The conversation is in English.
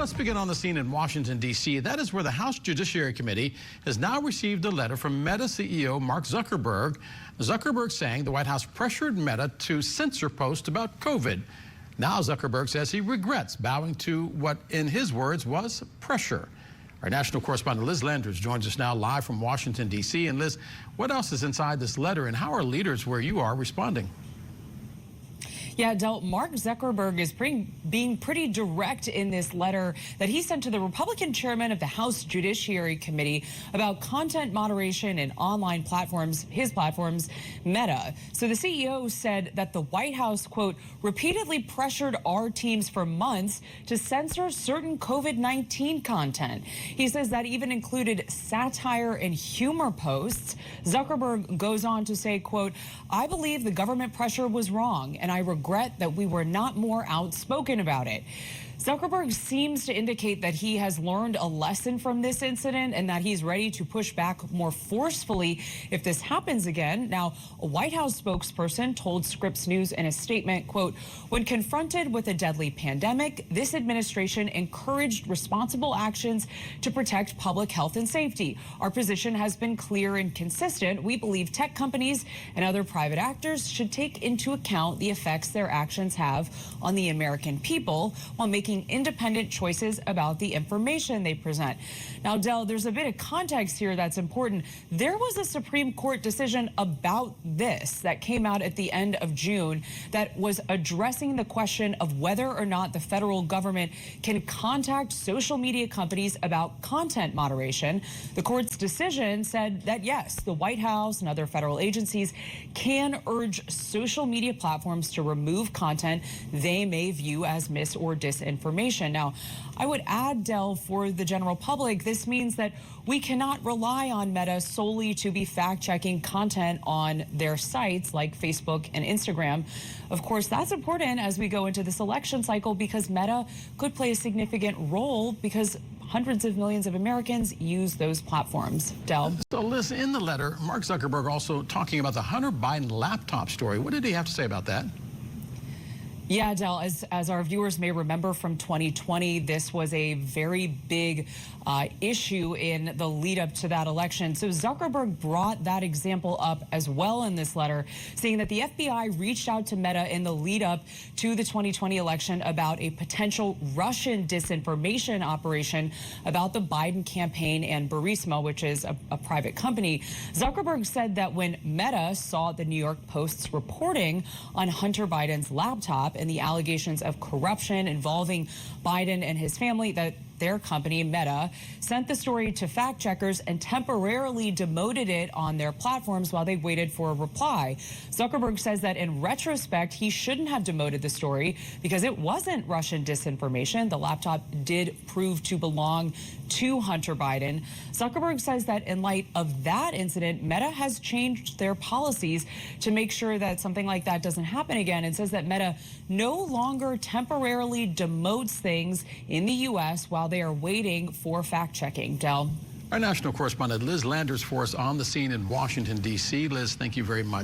let's begin on the scene in Washington, D.C. That is where the House Judiciary Committee has now received a letter from Meta CEO Mark Zuckerberg. Zuckerberg saying the White House pressured Meta to censor posts about COVID. Now Zuckerberg says he regrets bowing to what, in his words, was pressure. Our national correspondent Liz Landers joins us now live from Washington, D.C. And Liz, what else is inside this letter, and how are leaders where you are responding? Yeah, Del, Mark Zuckerberg is being pretty direct in this letter that he sent to the Republican chairman of the House Judiciary Committee about content moderation and online platforms, his platforms, Meta. So the CEO said that the White House, quote, repeatedly pressured our teams for months to censor certain COVID-19 content. He says that even included satire and humor posts. Zuckerberg goes on to say, quote, I believe the government pressure was wrong, and I regret that we were not more outspoken about it. Zuckerberg seems to indicate that he has learned a lesson from this incident and that he's ready to push back more forcefully if this happens again. Now, a White House spokesperson told Scripps News in a statement, quote, when confronted with a deadly pandemic, this administration encouraged responsible actions to protect public health and safety. Our position has been clear and consistent. We believe tech companies and other private actors should take into account the effects their actions have on the American people while making independent choices about the information they present. Now, Del, there's a bit of context here that's important. There was a Supreme Court decision about this that came out at the end of June that was addressing the question of whether or not the federal government can contact social media companies about content moderation. The court's decision said that, yes, the White House and other federal agencies can urge social media platforms to remove content they may view as mis- or disinformation. Now, I would add, Del, for the general public, this means that we cannot rely on Meta solely to be fact-checking content on their sites like Facebook and Instagram. Of course, that's important as we go into this election cycle because Meta could play a significant role because hundreds of millions of Americans use those platforms. Del? So, Liz, in the letter, Mark Zuckerberg also talking about the Hunter Biden laptop story. What did he have to say about that? Yeah, Del, as our viewers may remember from 2020, this was a very big issue in the lead up to that election. So Zuckerberg brought that example up as well in this letter, saying that the FBI reached out to Meta in the lead up to the 2020 election about a potential Russian disinformation operation about the Biden campaign and Burisma, which is a private company. Zuckerberg said that when Meta saw the New York Post's reporting on Hunter Biden's laptop and the allegations of corruption involving Biden and his family, that their company, Meta, sent the story to fact checkers and temporarily demoted it on their platforms while they waited for a reply. Zuckerberg says that in retrospect, he shouldn't have demoted the story because it wasn't Russian disinformation. The laptop did prove to belong to Hunter Biden. Zuckerberg says that in light of that incident, Meta has changed their policies to make sure that something like that doesn't happen again, and says that Meta no longer temporarily demotes things in the U.S. while they are waiting for fact-checking. Del? Our national correspondent Liz Landers for us on the scene in Washington, D.C. Liz, thank you very much.